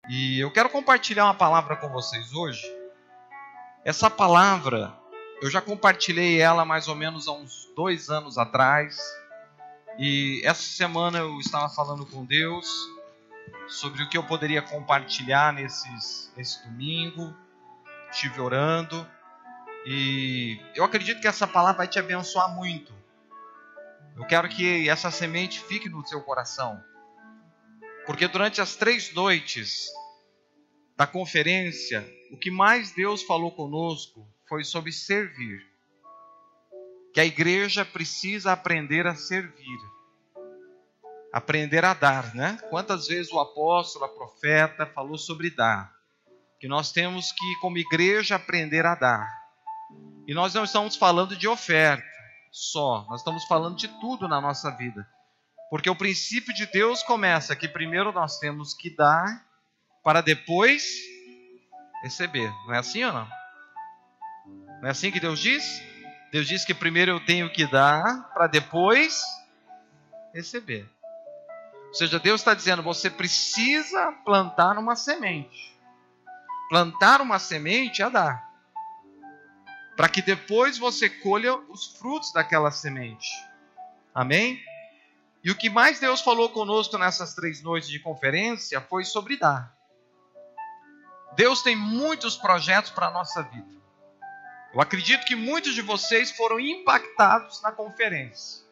E eu quero compartilhar uma palavra com vocês hoje. Essa palavra, eu já compartilhei ela mais ou menos há uns 2 anos atrás. E essa semana eu estava falando com Deus sobre o que eu poderia compartilhar nesse domingo. Estive orando. E eu acredito que essa palavra vai te abençoar muito. Eu quero que essa semente fique no seu coração. Porque durante as 3 noites da conferência, o que mais Deus falou conosco foi sobre servir. Que a igreja precisa aprender a servir. Aprender a dar, né? Quantas vezes o apóstolo, a profeta falou sobre dar. Que nós temos que, como igreja, aprender a dar. E nós não estamos falando de oferta só. Nós estamos falando de tudo na nossa vida. Porque o princípio de Deus começa que primeiro nós temos que dar para depois receber. Não é assim ou não? Não é assim que Deus diz? Deus diz que primeiro eu tenho que dar para depois receber. Ou seja, Deus está dizendo, você precisa plantar uma semente. Plantar uma semente é dar. Para que depois você colha os frutos daquela semente. Amém? E o que mais Deus falou conosco nessas 3 noites de conferência foi sobre dar. Deus tem muitos projetos para a nossa vida. Eu acredito que muitos de vocês foram impactados na conferência,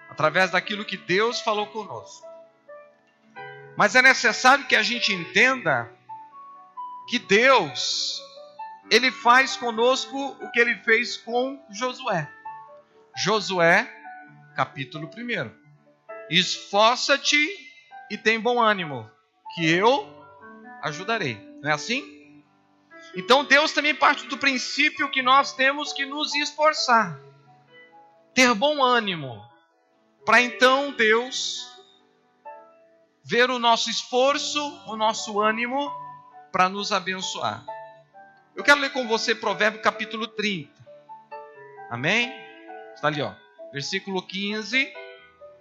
através daquilo que Deus falou conosco. Mas é necessário que a gente entenda que Deus, Ele faz conosco o que Ele fez com Josué. Josué, capítulo 1. Esforça-te e tem bom ânimo, que eu ajudarei. Não é assim? Então Deus também parte do princípio que nós temos que nos esforçar. Ter bom ânimo. Para então Deus ver o nosso esforço, o nosso ânimo, para nos abençoar. Eu quero ler com você Provérbios capítulo 30. Amém? Está ali, ó. Versículo 15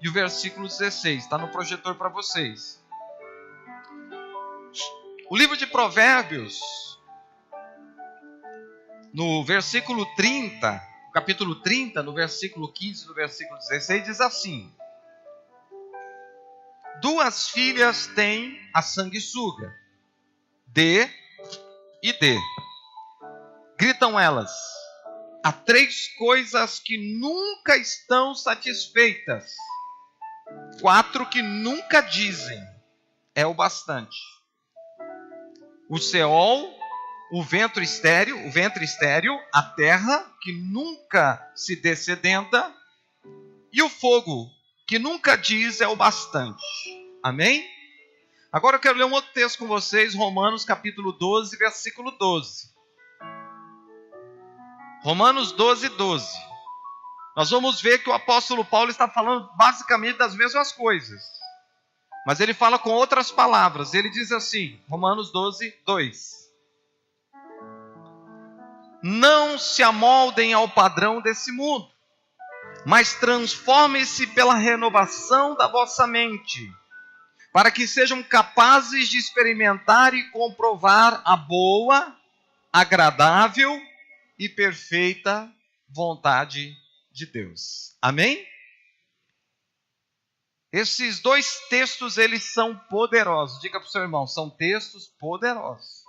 e o versículo 16. Está no projetor para vocês. O livro de Provérbios, no versículo 30, capítulo 30, no versículo 15 e no versículo 16, diz assim: 2 filhas tem a sanguessuga, dê e dê. Gritam elas, há 3 coisas que nunca estão satisfeitas, 4 que nunca dizem, é o bastante. O Seol, o ventre estéril, a terra que nunca se dessedenta, e o fogo que nunca diz, é o bastante. Amém? Agora eu quero ler um outro texto com vocês, Romanos capítulo 12, versículo 12. Romanos 12, 12. Nós vamos ver que o apóstolo Paulo está falando basicamente das mesmas coisas. Mas ele fala com outras palavras. Ele diz assim, Romanos 12, 2. Não se amoldem ao padrão desse mundo, mas transformem-se pela renovação da vossa mente, para que sejam capazes de experimentar e comprovar a boa, agradável e perfeita vontade de Deus. Amém? Esses 2 textos, eles são poderosos. Diga para o seu irmão, são textos poderosos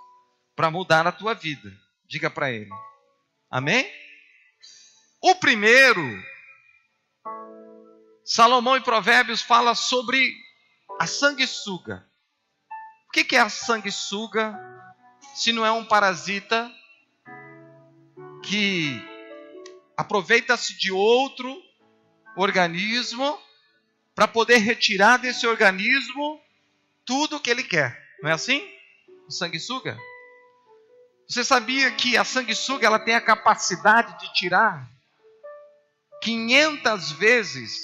para mudar a tua vida. Diga para ele. Amém? O primeiro, Salomão em Provérbios fala sobre a sanguessuga. O que é a sanguessuga se não é um parasita que aproveita-se de outro organismo para poder retirar desse organismo tudo o que ele quer? Não é assim? O sanguessuga. Você sabia que a sanguessuga ela tem a capacidade de tirar 500 vezes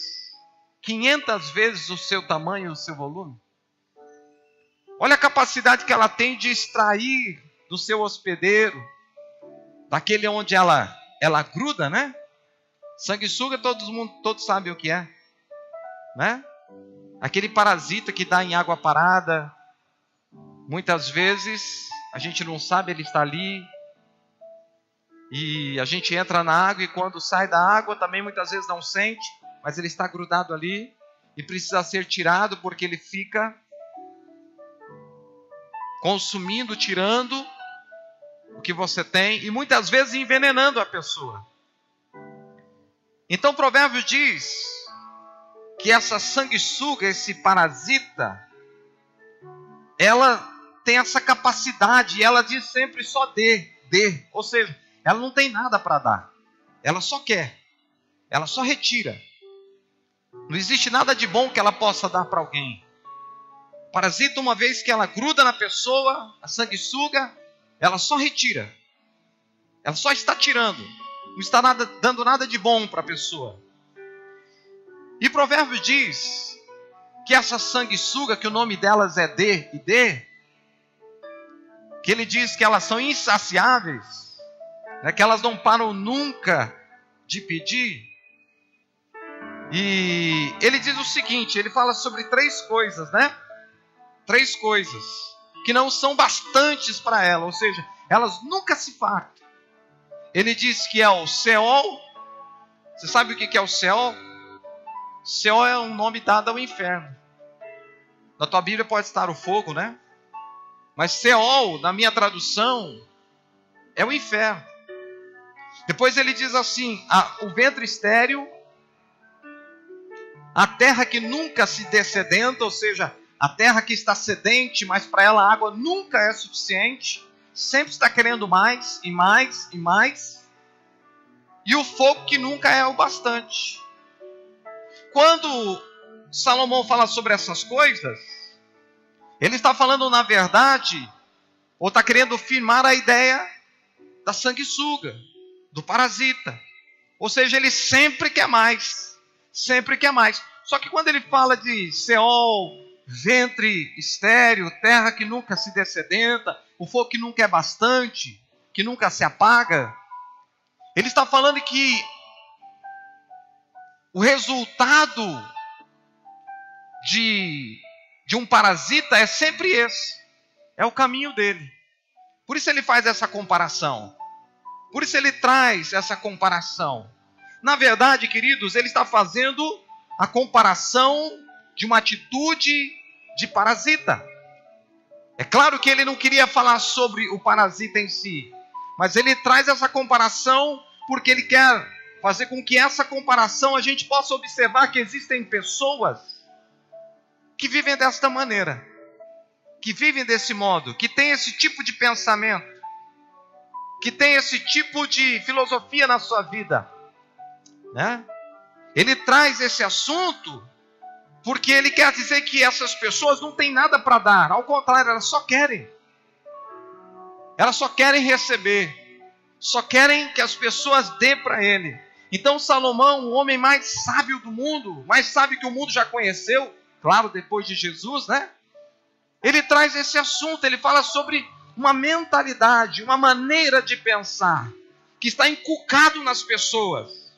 o seu tamanho, o seu volume? Olha a capacidade que ela tem de extrair do seu hospedeiro, daquele onde ela gruda, né? Sanguessuga todos sabem o que é, né? Aquele parasita que dá em água parada, Muitas vezes a gente não sabe, ele está ali. E a gente entra na água e quando sai da água também muitas vezes não sente, mas ele está grudado ali e precisa ser tirado porque ele fica consumindo, tirando o que você tem e muitas vezes envenenando a pessoa. Então o provérbio diz que essa sanguessuga, esse parasita, ela tem essa capacidade, e ela diz sempre só dê. Ou seja, ela não tem nada para dar. Ela só quer. Ela só retira. Não existe nada de bom que ela possa dar para alguém. O parasita, uma vez que ela gruda na pessoa, a sanguessuga, ela só retira. Ela só está tirando. Não está dando nada de bom para a pessoa. E o provérbio diz que essa sanguessuga, que o nome delas é D e D, que ele diz que elas são insaciáveis, né, que elas não param nunca de pedir. E ele diz o seguinte, ele fala sobre 3 coisas, né? 3 coisas que não são bastantes para ela, ou seja, elas nunca se fartam. Ele diz que é o Seol. Você sabe o que é o Seol? Seol é um nome dado ao inferno. Na tua Bíblia pode estar o fogo, né? Mas Seol, na minha tradução, é o inferno. Depois ele diz assim, o ventre estéril, a terra que nunca se dessedenta, ou seja, a terra que está sedente, mas para ela a água nunca é suficiente, sempre está querendo mais e mais e mais, e o fogo que nunca é o bastante. Quando Salomão fala sobre essas coisas, ele está falando na verdade, ou está querendo firmar a ideia da sanguessuga, do parasita. Ou seja, ele sempre quer mais, sempre quer mais. Só que quando ele fala de Seol, ventre estéril, terra que nunca se dessedenta, o fogo que nunca é bastante, que nunca se apaga, ele está falando que o resultado de um parasita é sempre esse. É o caminho dele. Por isso ele faz essa comparação. Por isso ele traz essa comparação. Na verdade, queridos, ele está fazendo a comparação de uma atitude de parasita. É claro que ele não queria falar sobre o parasita em si, mas ele traz essa comparação porque ele quer fazer com que essa comparação a gente possa observar que existem pessoas que vivem desta maneira, que vivem desse modo, que têm esse tipo de pensamento, que têm esse tipo de filosofia na sua vida, né? Ele traz esse assunto porque ele quer dizer que essas pessoas não têm nada para dar, ao contrário, elas só querem receber, só querem que as pessoas dêem para ele. Então Salomão, o homem mais sábio do mundo, mais sábio que o mundo já conheceu, claro, depois de Jesus, né? Ele traz esse assunto, ele fala sobre uma mentalidade, uma maneira de pensar, que está inculcado nas pessoas,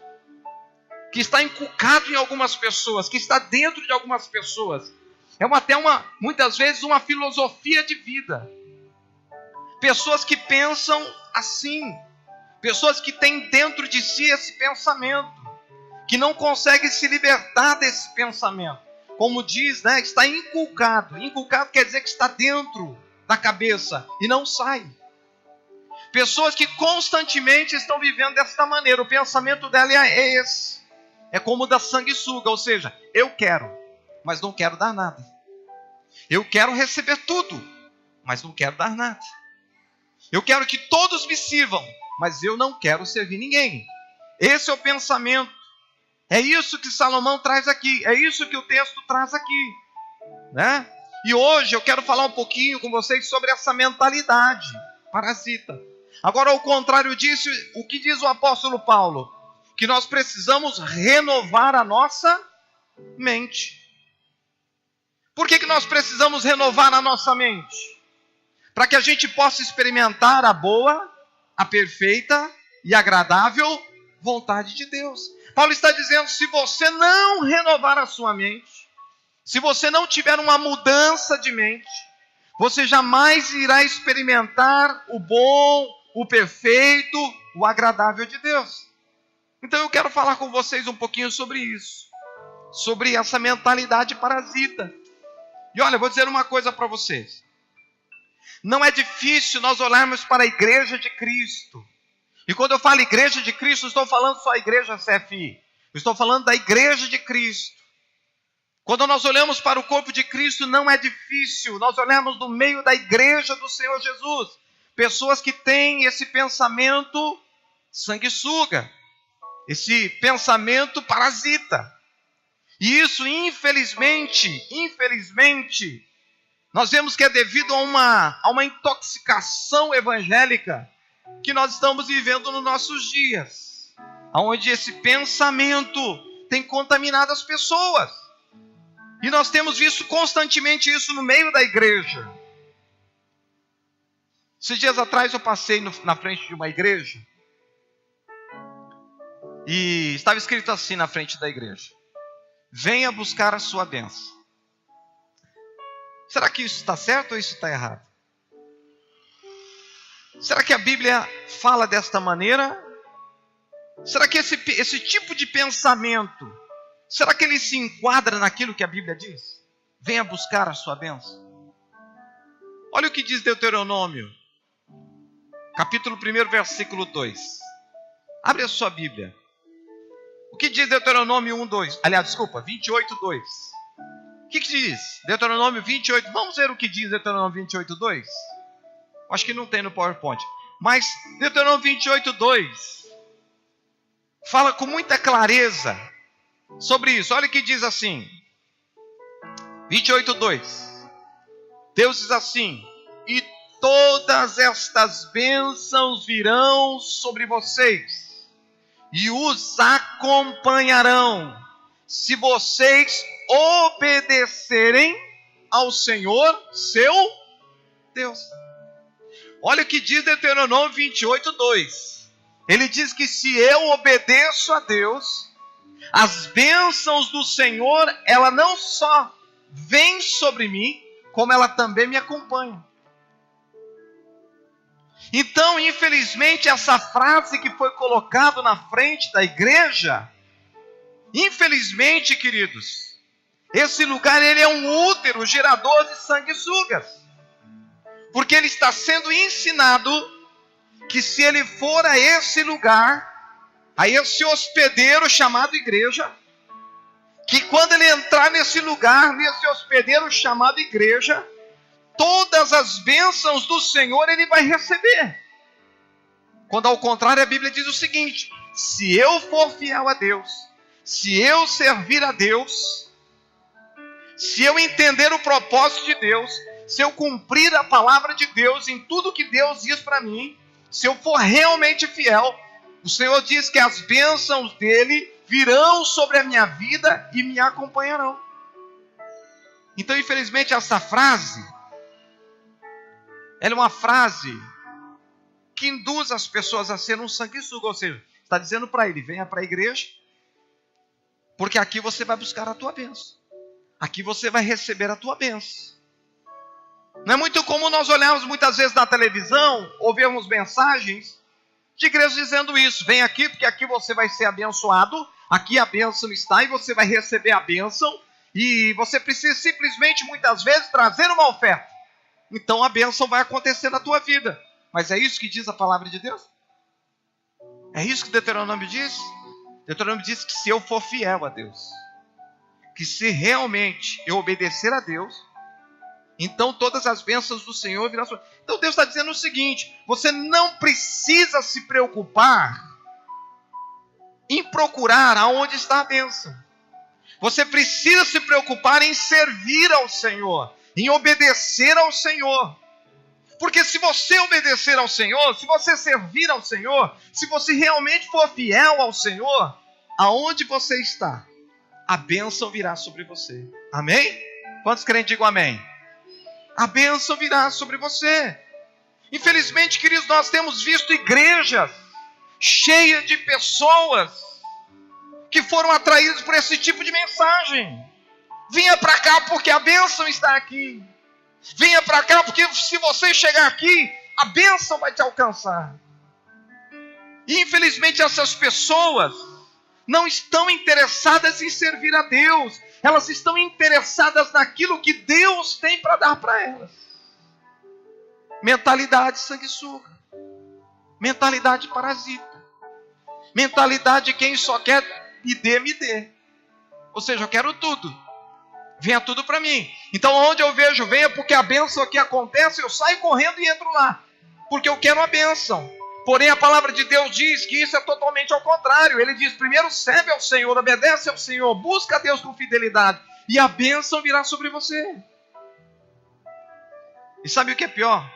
que está inculcado em algumas pessoas, que está dentro de algumas pessoas. É muitas vezes uma filosofia de vida. Pessoas que pensam assim, pessoas que têm dentro de si esse pensamento, que não conseguem se libertar desse pensamento. Como diz, né, está inculcado. Inculcado quer dizer que está dentro da cabeça e não sai. Pessoas que constantemente estão vivendo desta maneira. O pensamento dela é esse. É como o da sanguessuga, ou seja, eu quero, mas não quero dar nada. Eu quero receber tudo, mas não quero dar nada. Eu quero que todos me sirvam, mas eu não quero servir ninguém. Esse é o pensamento. É isso que Salomão traz aqui. É isso que o texto traz aqui, né? E hoje eu quero falar um pouquinho com vocês sobre essa mentalidade parasita. Agora, ao contrário disso, o que diz o apóstolo Paulo? Que nós precisamos renovar a nossa mente. Por que nós precisamos renovar a nossa mente? Para que a gente possa experimentar a boa, a perfeita e agradável vontade de Deus. Paulo está dizendo, se você não renovar a sua mente, se você não tiver uma mudança de mente, você jamais irá experimentar o bom, o perfeito, o agradável de Deus. Então eu quero falar com vocês um pouquinho sobre isso, sobre essa mentalidade parasita. E olha, eu vou dizer uma coisa para vocês. Não é difícil nós olharmos para a igreja de Cristo. E quando eu falo igreja de Cristo, não estou falando só a igreja CFI. Eu estou falando da igreja de Cristo. Quando nós olhamos para o corpo de Cristo, não é difícil nós olharmos no meio da igreja do Senhor Jesus. Pessoas que têm esse pensamento sanguessuga, esse pensamento parasita. E isso, infelizmente, nós vemos que é devido a uma intoxicação evangélica que nós estamos vivendo nos nossos dias, onde esse pensamento tem contaminado as pessoas. E nós temos visto constantemente isso no meio da igreja. Esses dias atrás eu passei na frente de uma igreja e estava escrito assim na frente da igreja: venha buscar a sua bênção. Será que isso está certo ou isso está errado? Será que a Bíblia fala desta maneira? Será que esse tipo de pensamento, será que ele se enquadra naquilo que a Bíblia diz? Venha buscar a sua bênção. Olha o que diz Deuteronômio, capítulo 1, versículo 2. Abre a sua Bíblia. O que diz Deuteronômio 28, 2. O que diz? Deuteronômio 28. Vamos ver o que diz Deuteronômio 28, 2. Acho que não tem no PowerPoint. Mas Deuteronômio 28, 2 fala com muita clareza sobre isso. Olha o que diz assim. 28, 2. Deus diz assim: e todas estas bênçãos virão sobre vocês e os acompanharão, se vocês obedecerem ao Senhor, seu Deus. Olha o que diz Deuteronômio 28, 2. Ele diz que se eu obedeço a Deus, as bênçãos do Senhor, ela não só vem sobre mim, como ela também me acompanha. Então, infelizmente, essa frase que foi colocada na frente da igreja, infelizmente, queridos, esse lugar ele é um útero gerador de sanguessugas. Porque ele está sendo ensinado que se ele for a esse lugar, a esse hospedeiro chamado igreja, que quando ele entrar nesse lugar, nesse hospedeiro chamado igreja, todas as bênçãos do Senhor ele vai receber. Quando ao contrário a Bíblia diz o seguinte: se eu for fiel a Deus, se eu servir a Deus, se eu entender o propósito de Deus, se eu cumprir a palavra de Deus em tudo que Deus diz para mim, se eu for realmente fiel, o Senhor diz que as bênçãos dele virão sobre a minha vida e me acompanharão. Então, infelizmente, essa frase, ela é uma frase que induz as pessoas a ser um sanguessuga, ou seja, está dizendo para ele: venha para a igreja, porque aqui você vai buscar a tua bênção, aqui você vai receber a tua bênção. Não é muito comum nós olharmos muitas vezes na televisão, ouvirmos mensagens de igrejas dizendo isso: vem aqui porque aqui você vai ser abençoado, aqui a bênção está e você vai receber a bênção, e você precisa simplesmente muitas vezes trazer uma oferta, então a bênção vai acontecer na tua vida. Mas é isso que diz a palavra de Deus? É isso que Deuteronômio diz? Deuteronômio diz que se eu for fiel a Deus, que se realmente eu obedecer a Deus, então todas as bênçãos do Senhor virão sobre. Então Deus está dizendo o seguinte: você não precisa se preocupar em procurar aonde está a bênção. Você precisa se preocupar em servir ao Senhor, em obedecer ao Senhor. Porque se você obedecer ao Senhor, se você servir ao Senhor, se você realmente for fiel ao Senhor, aonde você está, a bênção virá sobre você. Amém? Quantos crentes digam amém? A bênção virá sobre você. Infelizmente, queridos, nós temos visto igrejas cheias de pessoas que foram atraídas por esse tipo de mensagem. Vinha para cá porque a bênção está aqui. Venha para cá, porque se você chegar aqui, a bênção vai te alcançar. E infelizmente essas pessoas não estão interessadas em servir a Deus. Elas estão interessadas naquilo que Deus tem para dar para elas. Mentalidade sanguessuga. Mentalidade parasita. Mentalidade de quem só quer me dê. Ou seja, eu quero tudo. Venha tudo para mim. Então onde eu vejo, venha porque a bênção aqui acontece, eu saio correndo e entro lá. Porque eu quero a bênção. Porém a palavra de Deus diz que isso é totalmente ao contrário. Ele diz, primeiro serve ao Senhor, obedece ao Senhor, busca a Deus com fidelidade. E a bênção virá sobre você. E sabe o que é pior?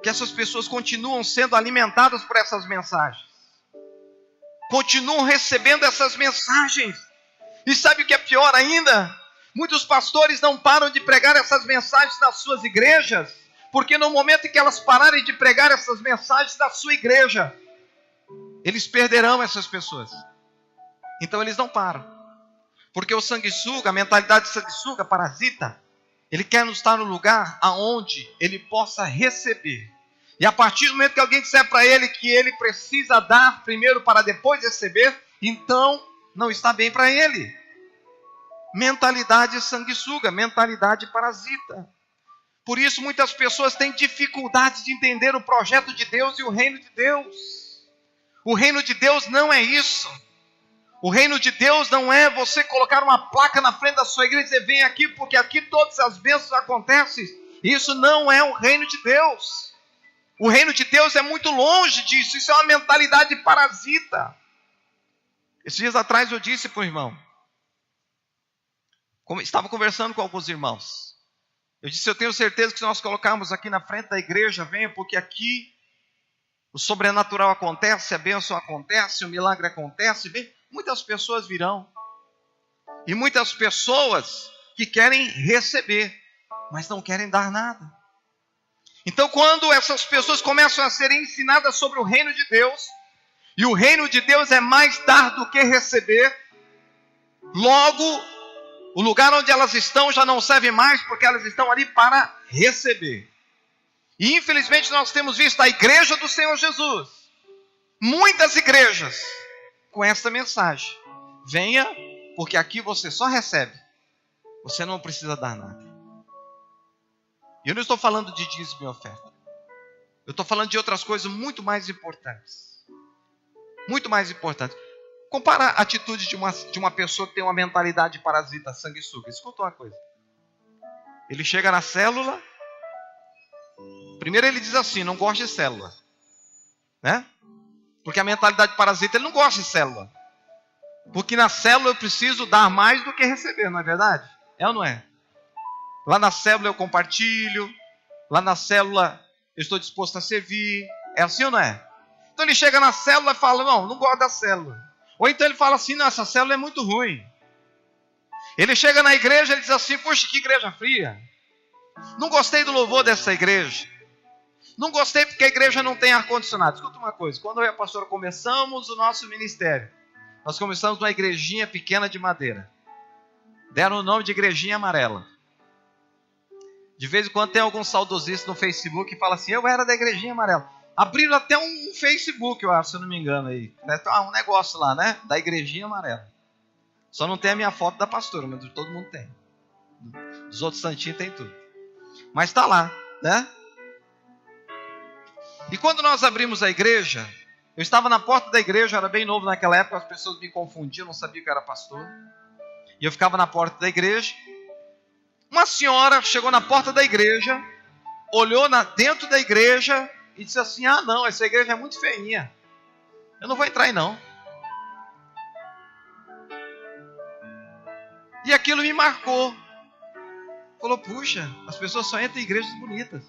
Que essas pessoas continuam sendo alimentadas por essas mensagens. Continuam recebendo essas mensagens. E sabe o que é pior ainda? Muitos pastores não param de pregar essas mensagens nas suas igrejas, porque no momento em que elas pararem de pregar essas mensagens na sua igreja, eles perderão essas pessoas. Então eles não param. Porque o sanguessuga, a mentalidade sanguessuga, parasita, ele quer nos estar no lugar aonde ele possa receber. E a partir do momento que alguém disser para ele que ele precisa dar primeiro para depois receber, então não está bem para ele. Mentalidade sanguessuga, mentalidade parasita. Por isso muitas pessoas têm dificuldade de entender o projeto de Deus e o reino de Deus. O reino de Deus não é isso. O reino de Deus não é você colocar uma placa na frente da sua igreja e dizer, vem aqui porque aqui todas as bênçãos acontecem. Isso não é o reino de Deus. O reino de Deus é muito longe disso. Isso é uma mentalidade parasita. Esses dias atrás eu disse para o irmão, estava conversando com alguns irmãos. Eu disse, eu tenho certeza que se nós colocarmos aqui na frente da igreja, venha porque aqui o sobrenatural acontece, a bênção acontece, o milagre acontece. Vem, muitas pessoas virão. E muitas pessoas que querem receber, mas não querem dar nada. Então quando essas pessoas começam a ser ensinadas sobre o reino de Deus, e o reino de Deus é mais dar do que receber, logo o lugar onde elas estão já não serve mais, porque elas estão ali para receber. E infelizmente nós temos visto a igreja do Senhor Jesus, muitas igrejas, com essa mensagem: venha, porque aqui você só recebe, você não precisa dar nada. E eu não estou falando de dízimo e oferta, eu estou falando de outras coisas muito mais importantes. Muito mais importantes. Compara a atitude de uma pessoa que tem uma mentalidade parasita, sanguessuga. Escuta uma coisa. Ele chega na célula. Primeiro ele diz assim, não gosta de célula. Né? Porque a mentalidade parasita, ele não gosta de célula. Porque na célula eu preciso dar mais do que receber, não é verdade? É ou não é? Lá na célula eu compartilho. Lá na célula eu estou disposto a servir. É assim ou não é? Então ele chega na célula e fala, não gosto da célula. Ou então ele fala assim, não, essa célula é muito ruim. Ele chega na igreja e diz assim, poxa, que igreja fria. Não gostei do louvor dessa igreja. Não gostei porque a igreja não tem ar-condicionado. Escuta uma coisa, quando eu e a pastora começamos o nosso ministério, nós começamos numa igrejinha pequena de madeira. Deram o nome de Igrejinha Amarela. De vez em quando tem algum saudosista no Facebook que fala assim, eu era da Igrejinha Amarela. Abriram até um Facebook, eu acho, se eu não me engano aí. Um negócio lá, né? Da Igrejinha Amarela. Só não tem a minha foto da pastora, mas todo mundo tem. Os outros santinhos tem tudo. Mas está lá, né? E quando nós abrimos a igreja, eu estava na porta da igreja, eu era bem novo naquela época, as pessoas me confundiam, não sabiam que eu era pastor. E eu ficava na porta da igreja. Uma senhora chegou na porta da igreja, olhou dentro da igreja e disse assim, ah não, essa igreja é muito feinha. Eu não vou entrar aí não. E aquilo me marcou. Falou, puxa, as pessoas só entram em igrejas bonitas.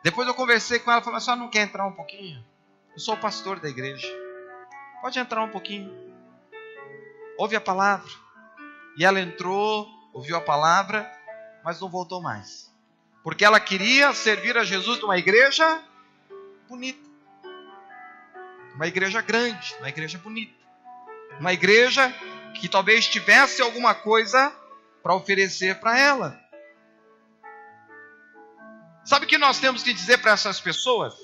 Depois eu conversei com ela, falei, a senhora não quer entrar um pouquinho? Eu sou o pastor da igreja. Pode entrar um pouquinho. Ouve a palavra. E ela entrou, ouviu a palavra, mas não voltou mais. Porque ela queria servir a Jesus numa igreja bonita. Uma igreja grande, uma igreja bonita. Uma igreja que talvez tivesse alguma coisa para oferecer para ela. Sabe o que nós temos que dizer para essas pessoas?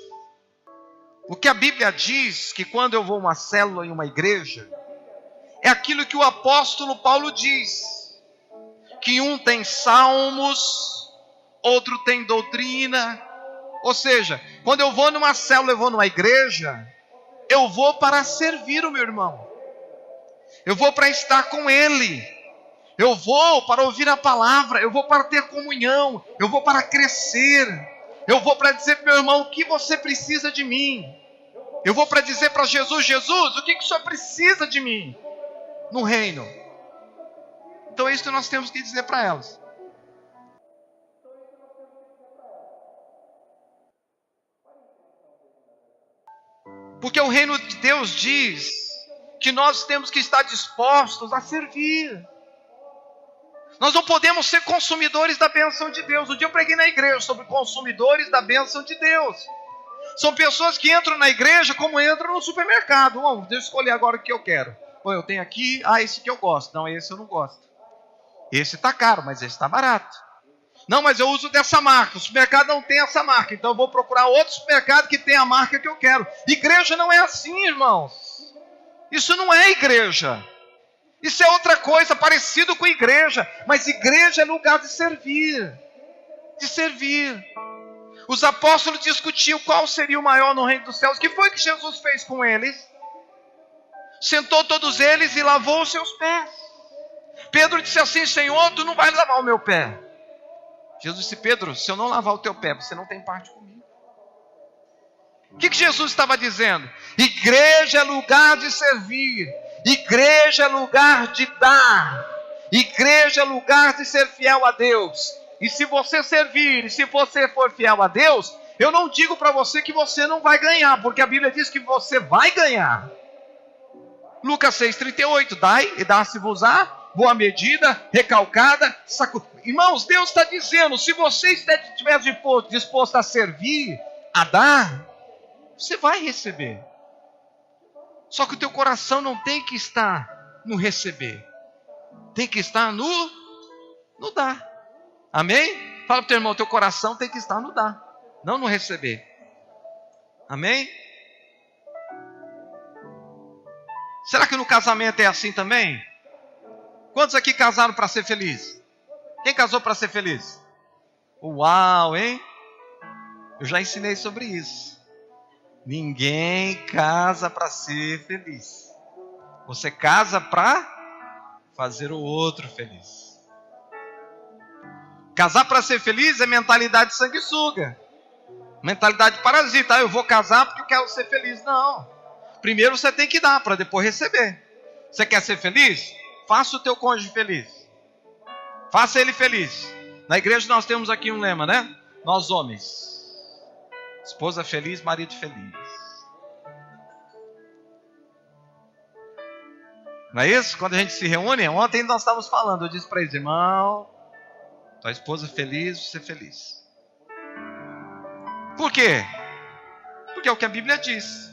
O que a Bíblia diz, que quando eu vou a uma célula em uma igreja, é aquilo que o apóstolo Paulo diz, que um tem salmos, outro tem doutrina. Ou seja, quando eu vou numa célula, eu vou numa igreja, eu vou para servir o meu irmão, eu vou para estar com ele, eu vou para ouvir a palavra, eu vou para ter comunhão, eu vou para crescer, eu vou para dizer para o meu irmão o que você precisa de mim, eu vou para dizer para Jesus, Jesus, o que o Senhor precisa de mim no reino. Então é isso que nós temos que dizer para elas. Porque o reino de Deus diz que nós temos que estar dispostos a servir. Nós não podemos ser consumidores da bênção de Deus. Um dia eu preguei na igreja sobre consumidores da bênção de Deus. São pessoas que entram na igreja como entram no supermercado. Deixa eu escolher agora o que eu quero. Eu tenho aqui, esse que eu gosto. Não, esse eu não gosto. Esse está caro, mas esse está barato. Não, mas eu uso dessa marca. O supermercado não tem essa marca. Então eu vou procurar outro supermercado que tem a marca que eu quero. Igreja não é assim, irmãos. Isso não é igreja. Isso é outra coisa, parecido com igreja. Mas igreja é lugar de servir. De servir. Os apóstolos discutiam qual seria o maior no reino dos céus. O que foi que Jesus fez com eles? Sentou todos eles e lavou os seus pés. Pedro disse assim, Senhor, tu não vais lavar o meu pé. Jesus disse, Pedro, se eu não lavar o teu pé, você não tem parte comigo. O que Jesus estava dizendo? Igreja é lugar de servir. Igreja é lugar de dar. Igreja é lugar de ser fiel a Deus. E se você servir, e se você for fiel a Deus, eu não digo para você que você não vai ganhar, porque a Bíblia diz que você vai ganhar. Lucas 6,38, dai e dá-se-vos-á, boa medida, recalcada, Irmãos, Deus está dizendo, se você estiver disposto a servir, a dar, você vai receber. Só que o teu coração não tem que estar no receber. Tem que estar no dar. Amém? Fala para o teu irmão, teu coração tem que estar no dar, não no receber. Amém? Será que no casamento é assim também? Quantos aqui casaram para ser feliz? Quem casou para ser feliz? Uau, hein? Eu já ensinei sobre isso. Ninguém casa para ser feliz. Você casa para fazer o outro feliz. Casar para ser feliz é mentalidade sanguessuga. Mentalidade parasita. Eu vou casar porque eu quero ser feliz. Não. Primeiro você tem que dar para depois receber. Você quer ser feliz? Faça o teu cônjuge feliz. Faça ele feliz. Na igreja nós temos aqui um lema, né? Nós homens. Esposa feliz, marido feliz. Não é isso? Quando a gente se reúne, ontem nós estávamos falando, eu disse para eles, irmão, tua esposa feliz, você feliz. Por quê? Porque é o que a Bíblia diz.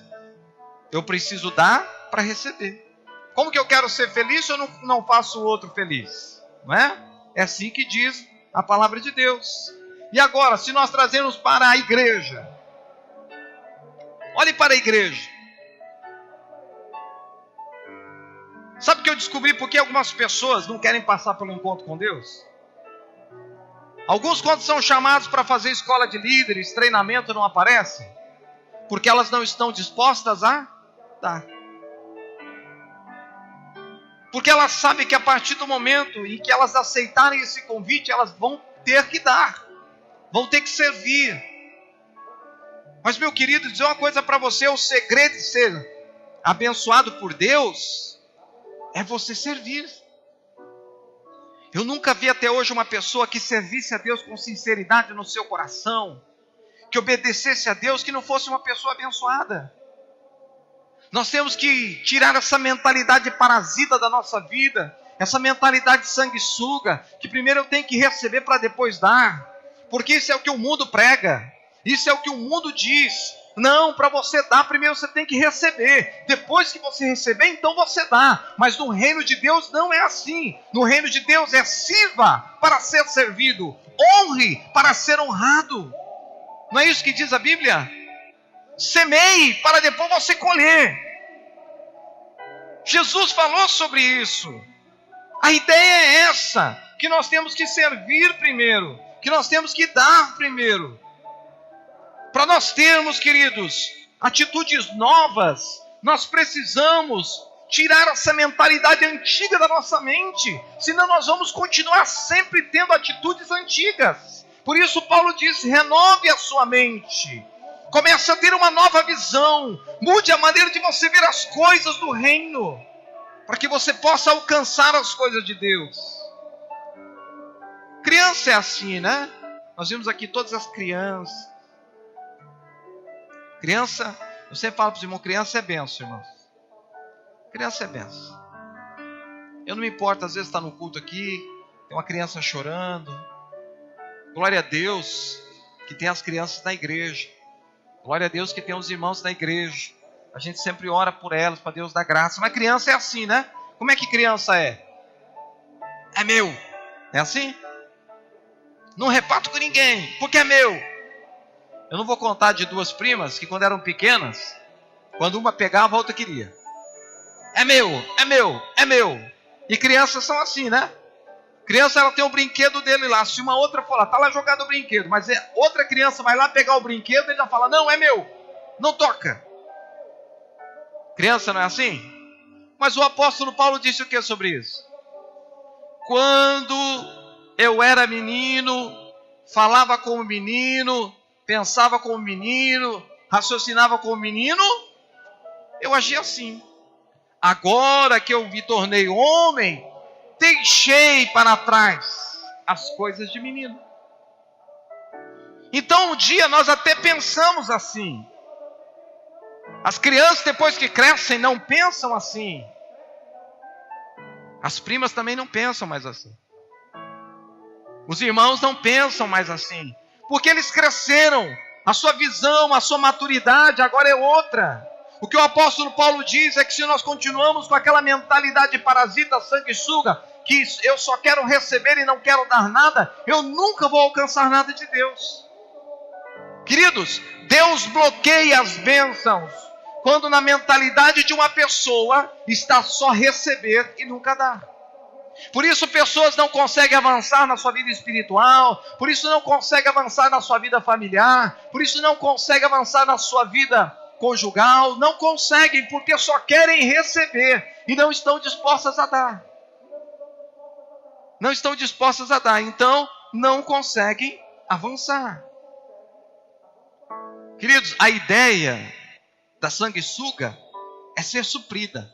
Eu preciso dar para receber. Como que eu quero ser feliz se eu não faço o outro feliz? Não é? É assim que diz a palavra de Deus. E agora, se nós trazemos para a igreja, olhe para a igreja. Sabe o que eu descobri? Porque algumas pessoas não querem passar pelo encontro com Deus? Alguns, quando são chamados para fazer escola de líderes, treinamento, não aparecem. Porque elas não estão dispostas a dar. Porque elas sabem que a partir do momento em que elas aceitarem esse convite, elas vão ter que dar. Vão ter que servir. Mas, meu querido, dizer uma coisa para você, o segredo de ser abençoado por Deus é você servir. Eu nunca vi até hoje uma pessoa que servisse a Deus com sinceridade no seu coração, que obedecesse a Deus, que não fosse uma pessoa abençoada. Nós temos que tirar essa mentalidade parasita da nossa vida, essa mentalidade sanguessuga, que primeiro eu tenho que receber para depois dar, porque isso é o que o mundo prega, isso é o que o mundo diz. Não, para você dar, primeiro você tem que receber. Depois que você receber, então você dá. Mas no reino de Deus não é assim. No reino de Deus é sirva para ser servido, honre para ser honrado. Não é isso que diz a Bíblia? Semeie para depois você colher. Jesus falou sobre isso. A ideia é essa, que nós temos que servir primeiro, que nós temos que dar primeiro. Para nós termos, queridos, atitudes novas, nós precisamos tirar essa mentalidade antiga da nossa mente, senão nós vamos continuar sempre tendo atitudes antigas. Por isso Paulo diz, renove a sua mente, comece a ter uma nova visão, mude a maneira de você ver as coisas do reino, para que você possa alcançar as coisas de Deus. Criança é assim, né? Nós vimos aqui todas as crianças. Criança, eu sempre falo para os irmãos, criança é benção, irmãos. Criança é benção. Eu não me importo, às vezes está no culto aqui, tem uma criança chorando. Glória a Deus que tem as crianças na igreja. Glória a Deus que tem os irmãos na igreja. A gente sempre ora por elas, para Deus dar graça. Mas criança é assim, né? Como é que criança é? É meu. É assim? Não reparto com ninguém, porque é meu. Eu não vou contar de duas primas que quando eram pequenas, quando uma pegava, a outra queria. É meu, é meu, é meu. E crianças são assim, né? Criança, ela tem o brinquedo dele lá. Se uma outra for lá, tá lá jogado o brinquedo, mas outra criança vai lá pegar o brinquedo, ele já fala, não, é meu, não toca. Criança não é assim? Mas o apóstolo Paulo disse o que sobre isso? Quando eu era menino, falava como menino, pensava como menino, raciocinava como menino, eu agia assim. Agora que eu me tornei homem, deixei para trás as coisas de menino. Então um dia nós até pensamos assim. As crianças depois que crescem não pensam assim. As primas também não pensam mais assim. Os irmãos não pensam mais assim. Porque eles cresceram, a sua visão, a sua maturidade agora é outra. O que o apóstolo Paulo diz é que se nós continuamos com aquela mentalidade parasita, sanguessuga, que eu só quero receber e não quero dar nada, eu nunca vou alcançar nada de Deus. Queridos, Deus bloqueia as bênçãos quando na mentalidade de uma pessoa está só receber e nunca dar. Por isso pessoas não conseguem avançar na sua vida espiritual, por isso não conseguem avançar na sua vida familiar, por isso não conseguem avançar na sua vida conjugal, não conseguem porque só querem receber e não estão dispostas a dar. Não estão dispostas a dar, então não conseguem avançar. Queridos, a ideia da sanguessuga é ser suprida.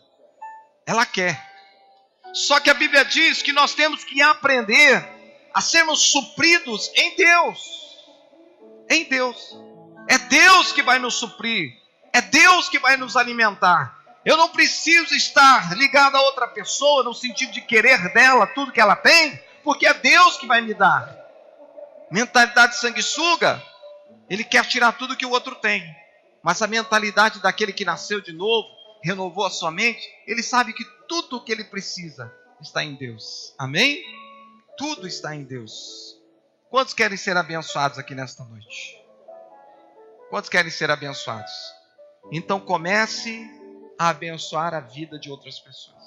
Ela quer. Só que a Bíblia diz que nós temos que aprender a sermos supridos em Deus. Em Deus. É Deus que vai nos suprir. É Deus que vai nos alimentar. Eu não preciso estar ligado a outra pessoa no sentido de querer dela tudo que ela tem, porque é Deus que vai me dar. Mentalidade sanguessuga, ele quer tirar tudo que o outro tem. Mas a mentalidade daquele que nasceu de novo, renovou a sua mente, ele sabe que tudo o que ele precisa está em Deus. Amém? Tudo está em Deus. Quantos querem ser abençoados aqui nesta noite? Quantos querem ser abençoados? Então comece a abençoar a vida de outras pessoas.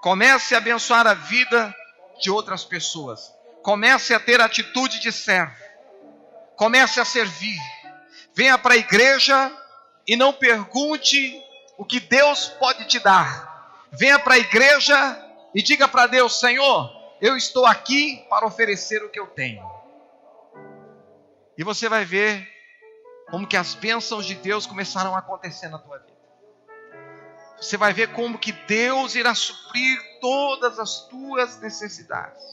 Comece a abençoar a vida de outras pessoas. Comece a ter atitude de servo. Comece a servir. Venha para a igreja e não pergunte o que Deus pode te dar. Venha para a igreja e diga para Deus, Senhor, eu estou aqui para oferecer o que eu tenho. E você vai ver como que as bênçãos de Deus começaram a acontecer na tua vida. Você vai ver como que Deus irá suprir todas as tuas necessidades.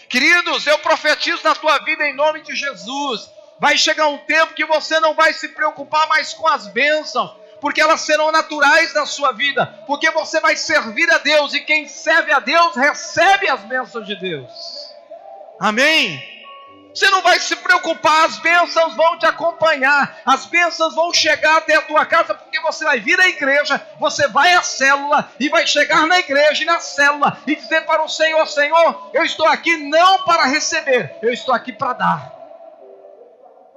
Queridos, eu profetizo na tua vida em nome de Jesus. Vai chegar um tempo que você não vai se preocupar mais com as bênçãos, porque elas serão naturais na sua vida, porque você vai servir a Deus, e quem serve a Deus, recebe as bênçãos de Deus. Amém? Você não vai se preocupar, as bênçãos vão te acompanhar, as bênçãos vão chegar até a tua casa, porque você vai vir à igreja, você vai à célula, e vai chegar na igreja e na célula, e dizer para o Senhor: Senhor, eu estou aqui não para receber, eu estou aqui para dar.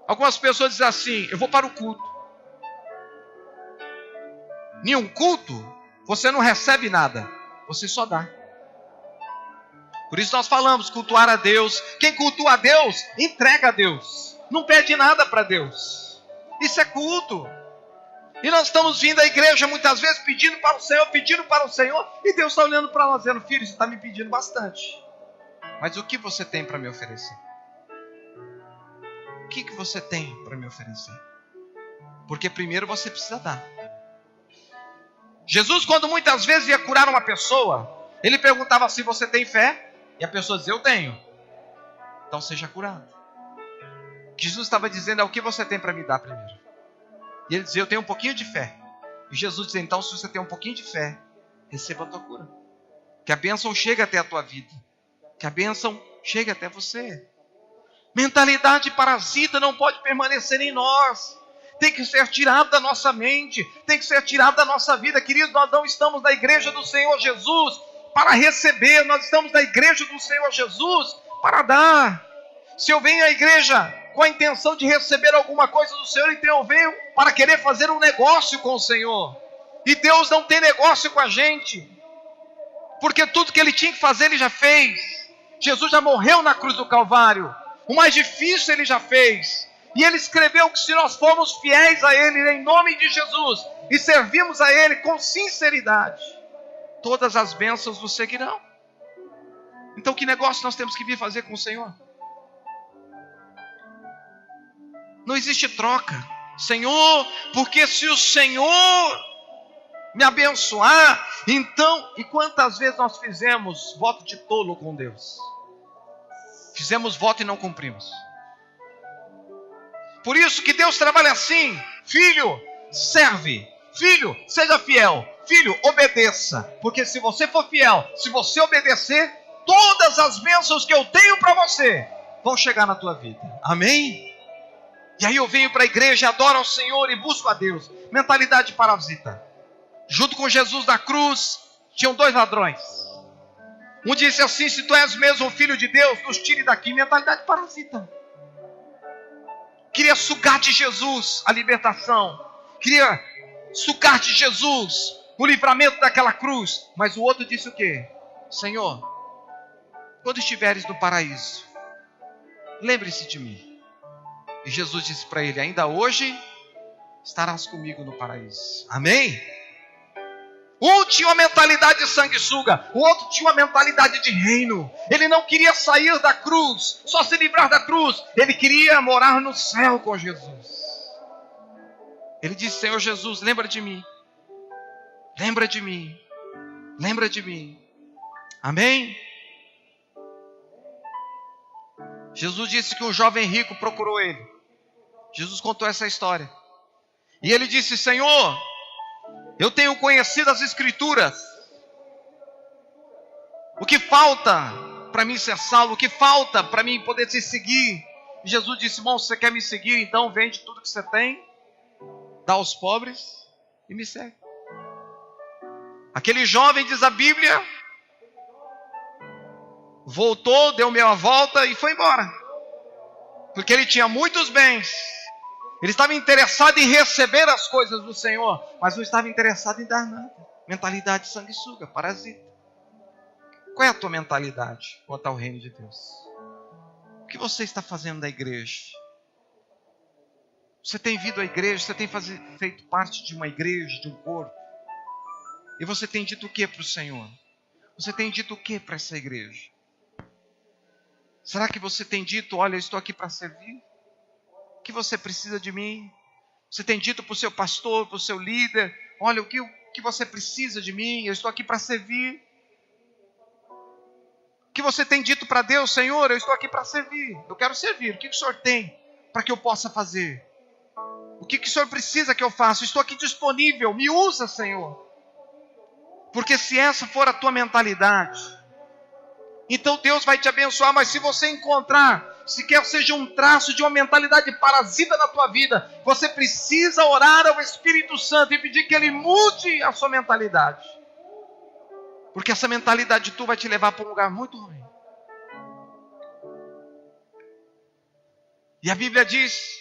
Algumas pessoas dizem assim: eu vou para o culto. Em um culto, você não recebe nada, você só dá. Por isso nós falamos, cultuar a Deus. Quem cultua a Deus, entrega a Deus. Não pede nada para Deus. Isso é culto. E nós estamos vindo à igreja muitas vezes pedindo para o Senhor. E Deus está olhando para nós dizendo: filho, você está me pedindo bastante. Mas o que você tem para me oferecer? O que você tem para me oferecer? Porque primeiro você precisa dar. Jesus, quando muitas vezes ia curar uma pessoa, ele perguntava assim: você tem fé? E a pessoa dizia: eu tenho. Então seja curado. Jesus estava dizendo: é o que você tem para me dar primeiro. E ele dizia: eu tenho um pouquinho de fé. E Jesus dizia: então, se você tem um pouquinho de fé, receba a tua cura. Que a bênção chegue até a tua vida. Que a bênção chegue até você. Mentalidade parasita não pode permanecer em nós. Tem que ser tirado da nossa mente. Tem que ser tirado da nossa vida. Queridos, nós não estamos na igreja do Senhor Jesus para receber. Nós estamos na igreja do Senhor Jesus para dar. Se eu venho à igreja com a intenção de receber alguma coisa do Senhor, então eu venho para querer fazer um negócio com o Senhor. E Deus não tem negócio com a gente, porque tudo que Ele tinha que fazer, Ele já fez. Jesus já morreu na cruz do Calvário. O mais difícil Ele já fez. E Ele escreveu que se nós formos fiéis a Ele, em nome de Jesus, e servimos a Ele com sinceridade, todas as bênçãos nos seguirão. Então que negócio nós temos que vir fazer com o Senhor? Não existe troca. Senhor, porque se o Senhor me abençoar, então... E quantas vezes nós fizemos voto de tolo com Deus? Fizemos voto e não cumprimos. Por isso que Deus trabalha assim: filho, serve. Filho, seja fiel. Filho, obedeça. Porque se você for fiel, se você obedecer, todas as bênçãos que eu tenho para você vão chegar na tua vida. Amém? E aí eu venho para a igreja, adoro ao Senhor e busco a Deus. Mentalidade parasita. Junto com Jesus na cruz, tinham 2 ladrões. Um disse assim: se tu és mesmo o filho de Deus, nos tire daqui. Mentalidade parasita. Queria sugar de Jesus a libertação. Queria sugar de Jesus o livramento daquela cruz. Mas o outro disse o quê? Senhor, quando estiveres no paraíso, lembre-se de mim. E Jesus disse para ele: ainda hoje estarás comigo no paraíso. Amém? Um tinha uma mentalidade de sanguessuga, o outro tinha uma mentalidade de reino. Ele não queria sair da cruz, só se livrar da cruz. Ele queria morar no céu com Jesus. Ele disse: Senhor Jesus, lembra de mim. Lembra de mim. Lembra de mim. Amém? Jesus disse que um jovem rico procurou ele. Jesus contou essa história. E ele disse: Senhor, eu tenho conhecido as Escrituras. O que falta para mim ser salvo? O que falta para mim poder te seguir? E Jesus disse: irmão, se você quer me seguir, então vende tudo que você tem, dá aos pobres e me segue. Aquele jovem, diz a Bíblia, voltou, deu meia volta e foi embora. Porque ele tinha muitos bens. Ele estava interessado em receber as coisas do Senhor, mas não estava interessado em dar nada. Mentalidade sanguessuga, parasita. Qual é a tua mentalidade quanto ao reino de Deus? O que você está fazendo da igreja? Você tem vindo à igreja, você tem feito parte de uma igreja, de um corpo. E você tem dito o que para o Senhor? Você tem dito o que para essa igreja? Será que você tem dito: olha, eu estou aqui para servir? O que você precisa de mim? Você tem dito para o seu pastor, para o seu líder: olha, o que você precisa de mim? Eu estou aqui para servir. O que você tem dito para Deus? Senhor, eu estou aqui para servir. Eu quero servir. O que o Senhor tem para que eu possa fazer? O que o Senhor precisa que eu faça? Eu estou aqui disponível. Me usa, Senhor. Porque se essa for a tua mentalidade, então Deus vai te abençoar. Mas se você encontrar se quer seja um traço de uma mentalidade parasita na tua vida, você precisa orar ao Espírito Santo e pedir que Ele mude a sua mentalidade. Porque essa mentalidade tua vai te levar para um lugar muito ruim. E a Bíblia diz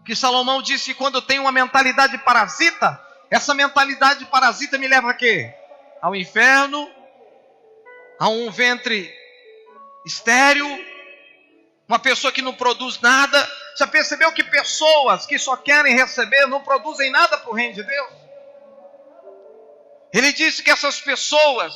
que Salomão disse que quando eu tenho uma mentalidade parasita, essa mentalidade parasita me leva a quê? Ao inferno, a um ventre estéril, uma pessoa que não produz nada. Já percebeu que pessoas que só querem receber não produzem nada para o reino de Deus? Ele disse que essas pessoas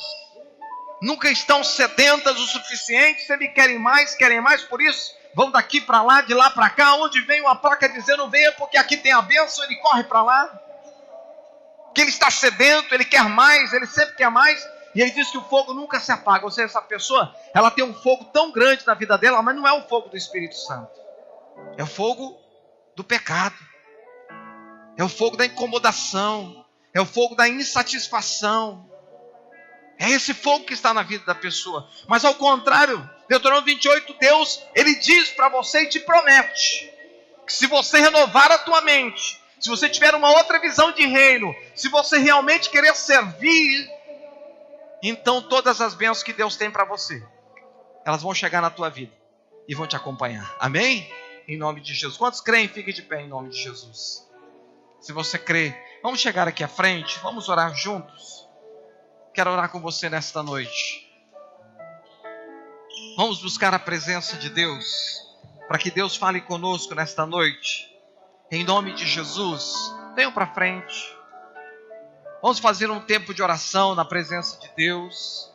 nunca estão sedentas o suficiente, sempre querem mais, por isso vão daqui para lá, de lá para cá, onde vem uma placa dizendo venha porque aqui tem a bênção, ele corre para lá. Que ele está sedento, ele quer mais, ele sempre quer mais. E ele diz que o fogo nunca se apaga. Ou seja, essa pessoa, ela tem um fogo tão grande na vida dela, mas não é o fogo do Espírito Santo. É o fogo do pecado. É o fogo da incomodação. É o fogo da insatisfação. É esse fogo que está na vida da pessoa. Mas ao contrário, Deuteronômio 28, Deus, Ele diz para você e te promete que se você renovar a tua mente, se você tiver uma outra visão de reino, se você realmente querer servir, então todas as bênçãos que Deus tem para você, elas vão chegar na tua vida e vão te acompanhar. Amém? Em nome de Jesus. Quantos creem? Fiquem de pé em nome de Jesus. Se você crê, vamos chegar aqui à frente, vamos orar juntos. Quero orar com você nesta noite. Vamos buscar a presença de Deus, para que Deus fale conosco nesta noite. Em nome de Jesus, venham para frente. Vamos fazer um tempo de oração na presença de Deus.